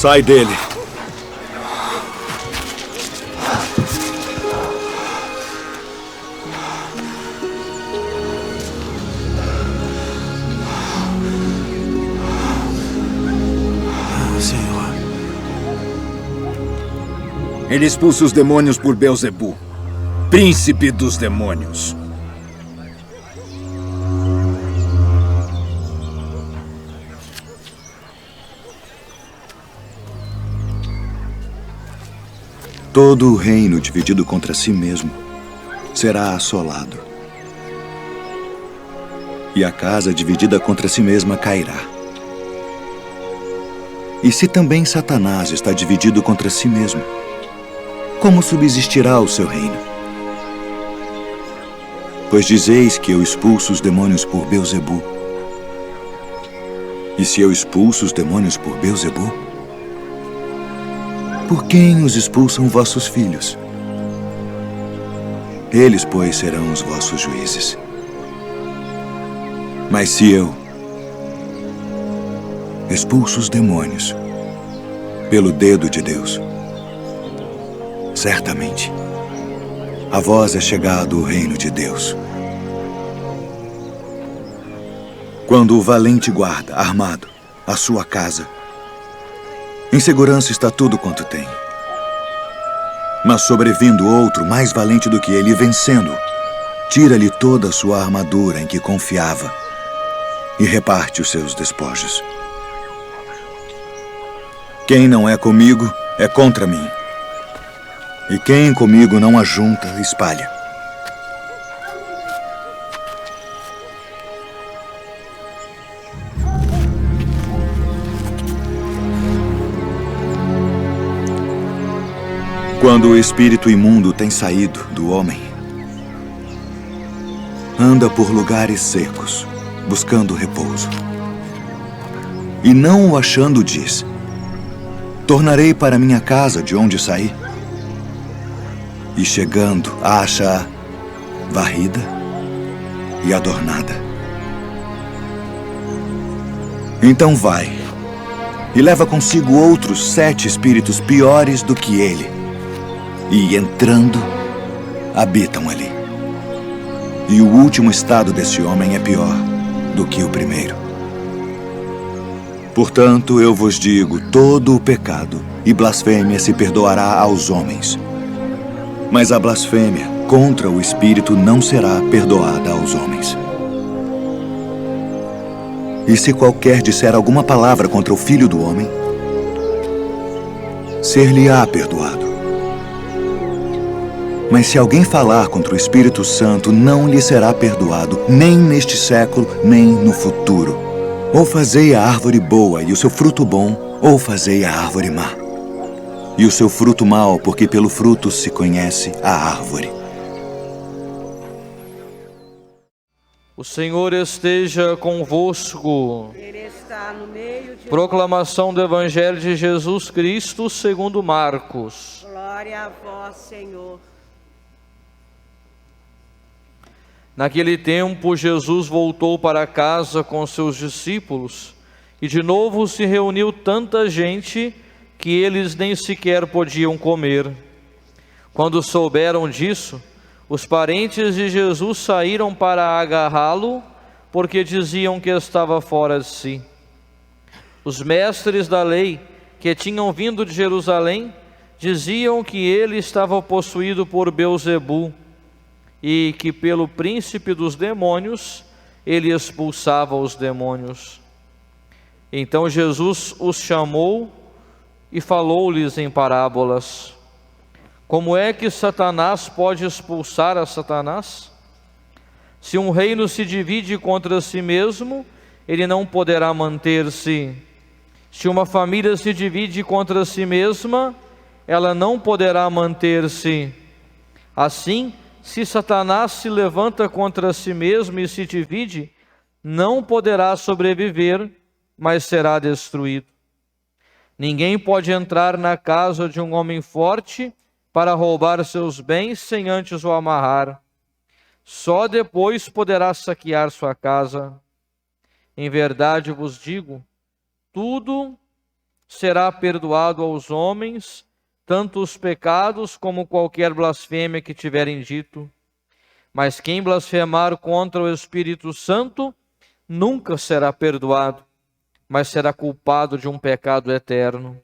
Sai dele. Senhor. Ele expulsa os demônios por Beelzebu, príncipe dos demônios. Todo o reino dividido contra si mesmo será assolado. E a casa dividida contra si mesma cairá. E se também Satanás está dividido contra si mesmo, como subsistirá o seu reino? Pois dizeis que eu expulso os demônios por Beelzebu. E se eu expulso os demônios por Beelzebu, por quem os expulsam vossos filhos? Eles, pois, serão os vossos juízes. Mas se eu expulso os demônios pelo dedo de Deus, certamente a vós é chegado o reino de Deus. Quando o valente guarda, armado, a sua casa, em segurança está tudo quanto tem. Mas sobrevindo outro mais valente do que ele, vencendo, tira-lhe toda a sua armadura em que confiava e reparte os seus despojos. Quem não é comigo é contra mim. E quem comigo não ajunta, espalha. Quando o espírito imundo tem saído do homem, anda por lugares secos, buscando repouso. E não o achando, diz: tornarei para minha casa de onde saí. E chegando, acha-a varrida e adornada. Então vai e leva consigo outros 7 espíritos piores do que ele. E, entrando, habitam ali. E o último estado desse homem é pior do que o primeiro. Portanto, eu vos digo, todo o pecado e blasfêmia se perdoará aos homens. Mas a blasfêmia contra o Espírito não será perdoada aos homens. E se qualquer disser alguma palavra contra o Filho do Homem, ser-lhe-á perdoado. Mas se alguém falar contra o Espírito Santo, não lhe será perdoado, nem neste século, nem no futuro. Ou fazei a árvore boa e o seu fruto bom, ou fazei a árvore má. E o seu fruto mau, porque pelo fruto se conhece a árvore. O Senhor esteja convosco. Ele está no meio de... Proclamação do Evangelho de Jesus Cristo segundo Marcos. Glória a vós, Senhor. Naquele tempo, Jesus voltou para casa com seus discípulos e de novo se reuniu tanta gente que eles nem sequer podiam comer. Quando souberam disso, os parentes de Jesus saíram para agarrá-lo, porque diziam que estava fora de si. Os mestres da lei, que tinham vindo de Jerusalém, diziam que ele estava possuído por Beelzebu, e que pelo príncipe dos demônios ele expulsava os demônios. Então Jesus os chamou e falou-lhes em parábolas. Como é que Satanás pode expulsar a Satanás? Se um reino se divide contra si mesmo, ele não poderá manter-se. Se uma família se divide contra si mesma, ela não poderá manter-se. Assim, se Satanás se levanta contra si mesmo e se divide, não poderá sobreviver, mas será destruído. Ninguém pode entrar na casa de um homem forte para roubar seus bens sem antes o amarrar. Só depois poderá saquear sua casa. Em verdade vos digo, tudo será perdoado aos homens, tanto os pecados como qualquer blasfêmia que tiverem dito. Mas quem blasfemar contra o Espírito Santo nunca será perdoado, mas será culpado de um pecado eterno.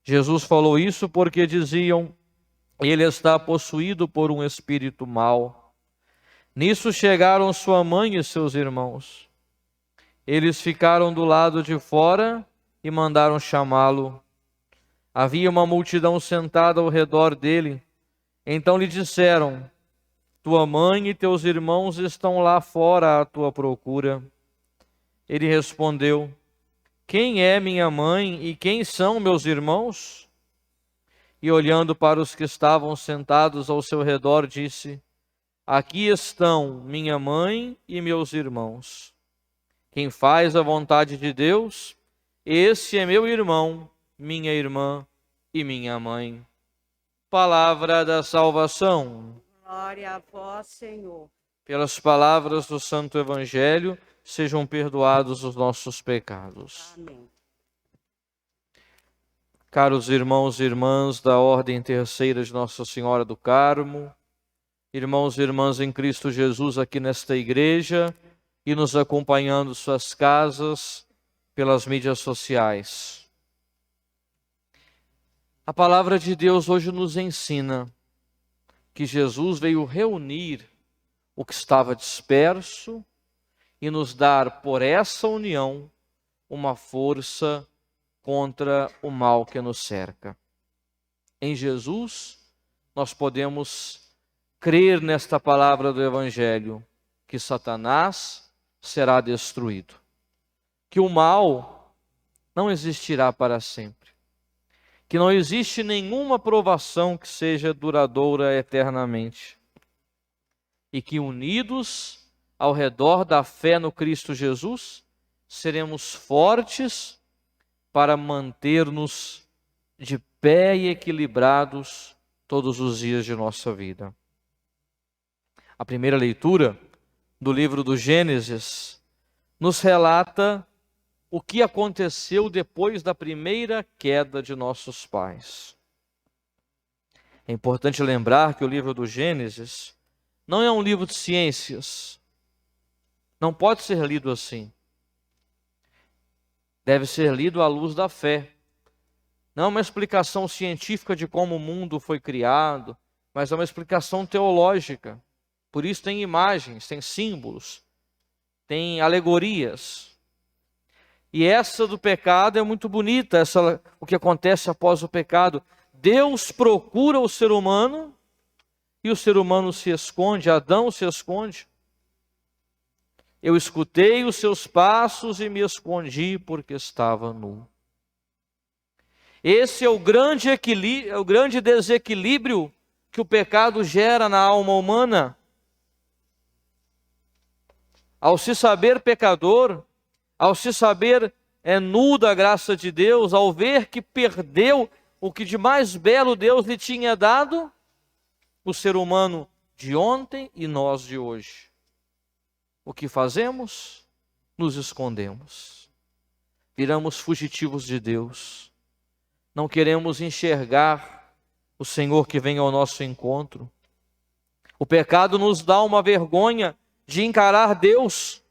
Jesus falou isso porque diziam: ele está possuído por um espírito mau. Nisso chegaram sua mãe e seus irmãos. Eles ficaram do lado de fora e mandaram chamá-lo. Havia uma multidão sentada ao redor dele. Então lhe disseram: tua mãe e teus irmãos estão lá fora à tua procura. Ele respondeu: quem é minha mãe e quem são meus irmãos? E olhando para os que estavam sentados ao seu redor, disse: aqui estão minha mãe e meus irmãos. Quem faz a vontade de Deus, esse é meu irmão, minha irmã e minha mãe. Palavra da salvação. Glória a vós, Senhor. Pelas palavras do Santo Evangelho, sejam perdoados os nossos pecados. Amém. Caros irmãos e irmãs da Ordem Terceira de Nossa Senhora do Carmo, irmãos e irmãs em Cristo Jesus aqui nesta igreja e nos acompanhando suas casas pelas mídias sociais. A palavra de Deus hoje nos ensina que Jesus veio reunir o que estava disperso e nos dar, por essa união, uma força contra o mal que nos cerca. Em Jesus, nós podemos crer nesta palavra do Evangelho, que Satanás será destruído, que o mal não existirá para sempre, que não existe nenhuma provação que seja duradoura eternamente, e que unidos ao redor da fé no Cristo Jesus, seremos fortes para manter-nos de pé e equilibrados todos os dias de nossa vida. A primeira leitura do livro do Gênesis nos relata o que aconteceu depois da primeira queda de nossos pais. É importante lembrar que o livro do Gênesis não é um livro de ciências. Não pode ser lido assim. Deve ser lido à luz da fé. Não é uma explicação científica de como o mundo foi criado, mas é uma explicação teológica. Por isso tem imagens, tem símbolos, tem alegorias. E essa do pecado é muito bonita, o que acontece após o pecado. Deus procura o ser humano e o ser humano se esconde, Adão se esconde. Eu escutei os seus passos e me escondi porque estava nu. Esse é o grande desequilíbrio que o pecado gera na alma humana. Ao se saber pecador, ao se saber nu da graça de Deus, ao ver que perdeu o que de mais belo Deus lhe tinha dado, o ser humano de ontem e nós de hoje. O que fazemos? Nos escondemos. Viramos fugitivos de Deus. Não queremos enxergar o Senhor que vem ao nosso encontro. O pecado nos dá uma vergonha de encarar Deus,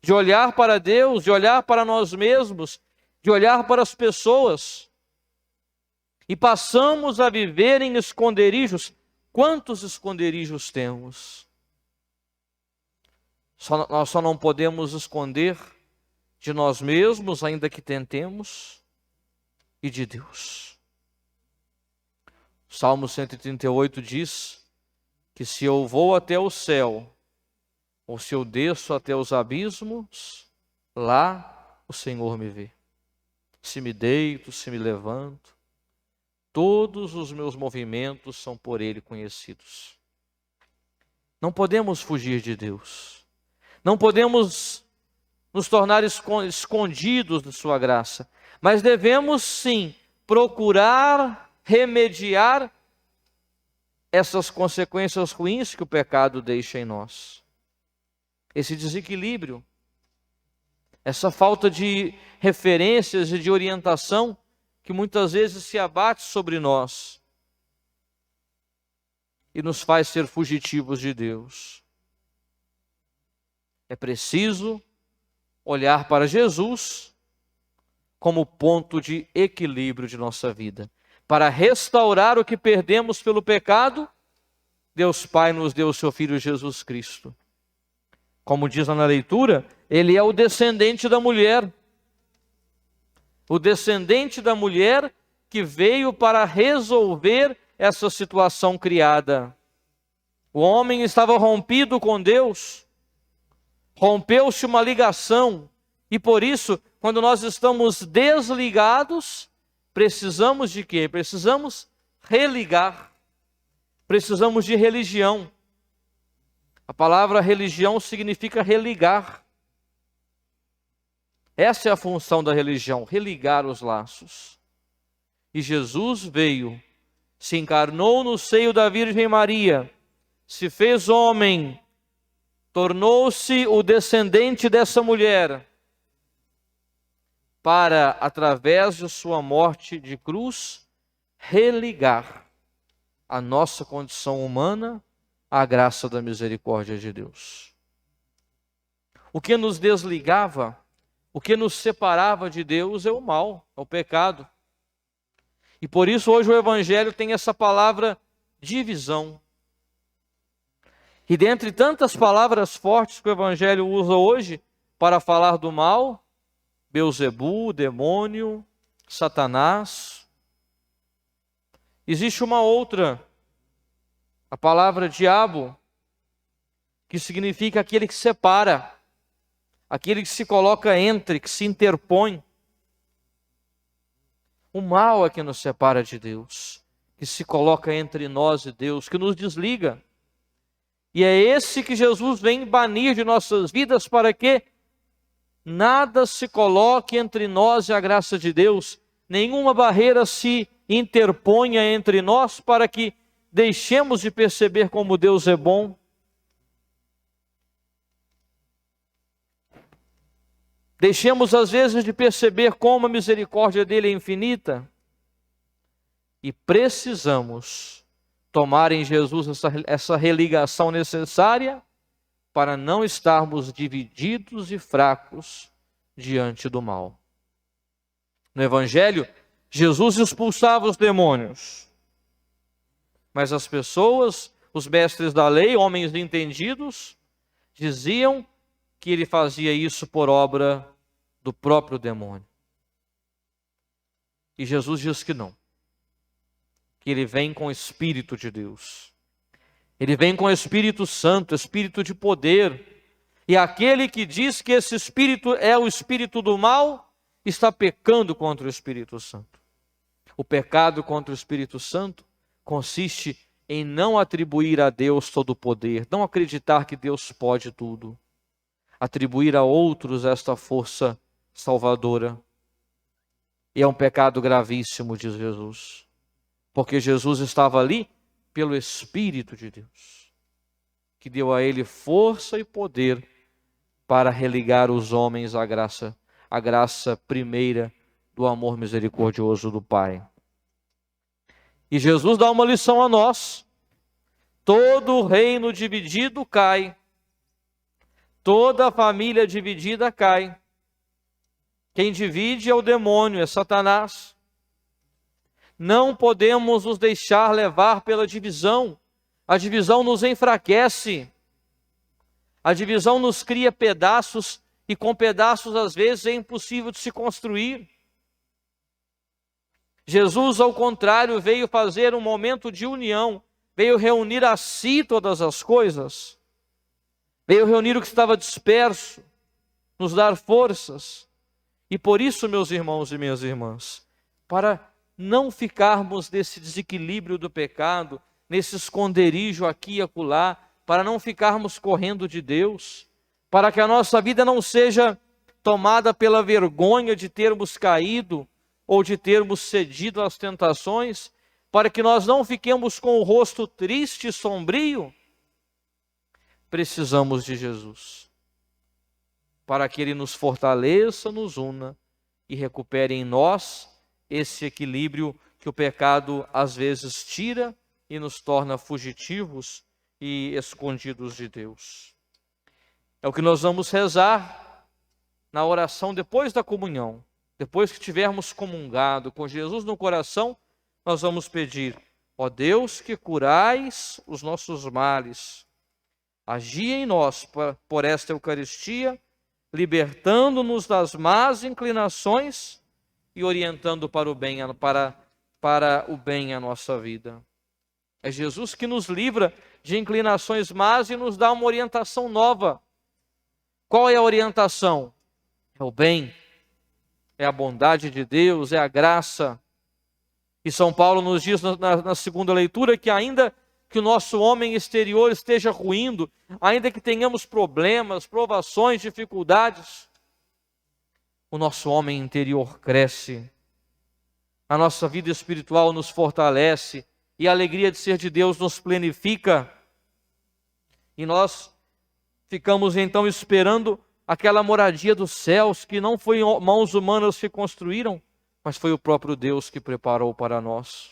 de olhar para Deus, de olhar para nós mesmos, de olhar para as pessoas. E passamos a viver em esconderijos. Quantos esconderijos temos? Nós só não podemos esconder de nós mesmos, ainda que tentemos, e de Deus. O Salmo 138 diz que se eu vou até o céu, ou se eu desço até os abismos, lá o Senhor me vê. Se me deito, se me levanto, todos os meus movimentos são por Ele conhecidos. Não podemos fugir de Deus. Não podemos nos tornar escondidos de sua graça. Mas devemos sim procurar remediar essas consequências ruins que o pecado deixa em nós. Esse desequilíbrio, essa falta de referências e de orientação que muitas vezes se abate sobre nós e nos faz ser fugitivos de Deus. É preciso olhar para Jesus como ponto de equilíbrio de nossa vida. Para restaurar o que perdemos pelo pecado, Deus Pai nos deu o seu Filho Jesus Cristo. Como diz na leitura, ele é o descendente da mulher. O descendente da mulher que veio para resolver essa situação criada. O homem estava rompido com Deus, rompeu-se uma ligação, e por isso, quando nós estamos desligados, precisamos de quê? Precisamos religar, precisamos de religião. A palavra religião significa religar. Essa é a função da religião, religar os laços. E Jesus veio, se encarnou no seio da Virgem Maria, se fez homem, tornou-se o descendente dessa mulher, para, através de sua morte de cruz, religar a nossa condição humana à graça da misericórdia de Deus. O que nos desligava, o que nos separava de Deus é o mal, é o pecado. E por isso hoje o Evangelho tem essa palavra divisão. E dentre tantas palavras fortes que o Evangelho usa hoje para falar do mal, Beelzebu, demônio, Satanás, existe uma outra, a palavra diabo, que significa aquele que separa, aquele que se coloca entre, que se interpõe. O mal é que nos separa de Deus, que se coloca entre nós e Deus, que nos desliga. E é esse que Jesus vem banir de nossas vidas para que nada se coloque entre nós e a graça de Deus, nenhuma barreira se interponha entre nós para que deixemos de perceber como Deus é bom. Deixemos às vezes de perceber como a misericórdia dele é infinita. E precisamos tomar em Jesus essa religação necessária para não estarmos divididos e fracos diante do mal. No Evangelho, Jesus expulsava os demônios, mas as pessoas, os mestres da lei, homens entendidos, diziam que ele fazia isso por obra do próprio demônio. E Jesus diz que não, que ele vem com o Espírito de Deus. Ele vem com o Espírito Santo, Espírito de poder. E aquele que diz que esse Espírito é o Espírito do mal, está pecando contra o Espírito Santo. O pecado contra o Espírito Santo consiste em não atribuir a Deus todo o poder, não acreditar que Deus pode tudo, atribuir a outros esta força salvadora. E é um pecado gravíssimo, diz Jesus, porque Jesus estava ali pelo Espírito de Deus, que deu a ele força e poder para religar os homens à graça primeira do amor misericordioso do Pai. E Jesus dá uma lição a nós: todo reino dividido cai, toda família dividida cai. Quem divide é o demônio, é Satanás. Não podemos nos deixar levar pela divisão. A divisão nos enfraquece. A divisão nos cria pedaços, e com pedaços às vezes é impossível de se construir. Jesus, ao contrário, veio fazer um momento de união, veio reunir a si todas as coisas, veio reunir o que estava disperso, nos dar forças. E por isso, meus irmãos e minhas irmãs, para não ficarmos nesse desequilíbrio do pecado, nesse esconderijo aqui e acolá, para não ficarmos correndo de Deus, para que a nossa vida não seja tomada pela vergonha de termos caído ou de termos cedido às tentações, para que nós não fiquemos com o rosto triste e sombrio, precisamos de Jesus, para que Ele nos fortaleça, nos una e recupere em nós esse equilíbrio que o pecado às vezes tira e nos torna fugitivos e escondidos de Deus. É o que nós vamos rezar na oração depois da comunhão. Depois que tivermos comungado com Jesus no coração, nós vamos pedir: ó Deus, que curais os nossos males, agi em nós por esta Eucaristia, libertando-nos das más inclinações e orientando para o bem a nossa vida. É Jesus que nos livra de inclinações más e nos dá uma orientação nova. Qual é a orientação? É o bem, é a bondade de Deus, é a graça. E São Paulo nos diz na segunda leitura que ainda que o nosso homem exterior esteja ruindo, ainda que tenhamos problemas, provações, dificuldades, o nosso homem interior cresce, a nossa vida espiritual nos fortalece e a alegria de ser de Deus nos plenifica. E nós ficamos então esperando aquela moradia dos céus que não foi mãos humanas que construíram, mas foi o próprio Deus que preparou para nós.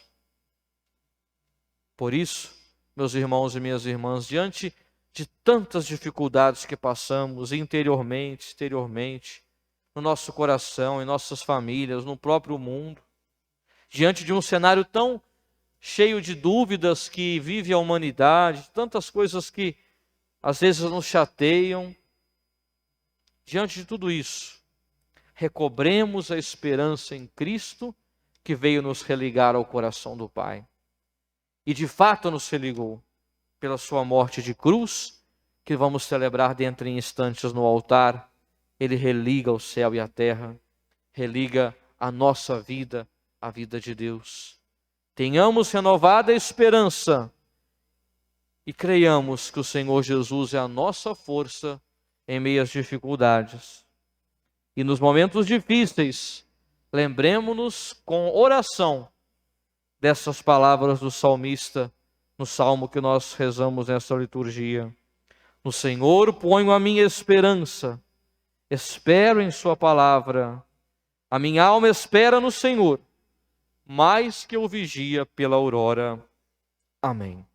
Por isso, meus irmãos e minhas irmãs, diante de tantas dificuldades que passamos interiormente, exteriormente, no nosso coração, em nossas famílias, no próprio mundo, diante de um cenário tão cheio de dúvidas que vive a humanidade, tantas coisas que às vezes nos chateiam, diante de tudo isso, recobremos a esperança em Cristo que veio nos religar ao coração do Pai. E de fato nos religou pela sua morte de cruz, que vamos celebrar dentro de instantes no altar. Ele religa o céu e a terra, religa a nossa vida, a vida de Deus. Tenhamos renovada esperança e creiamos que o Senhor Jesus é a nossa força em meio às dificuldades. E nos momentos difíceis, lembremos-nos com oração dessas palavras do salmista, no salmo que nós rezamos nessa liturgia. No Senhor ponho a minha esperança, espero em sua palavra. A minha alma espera no Senhor, mais que o vigia pela aurora. Amém.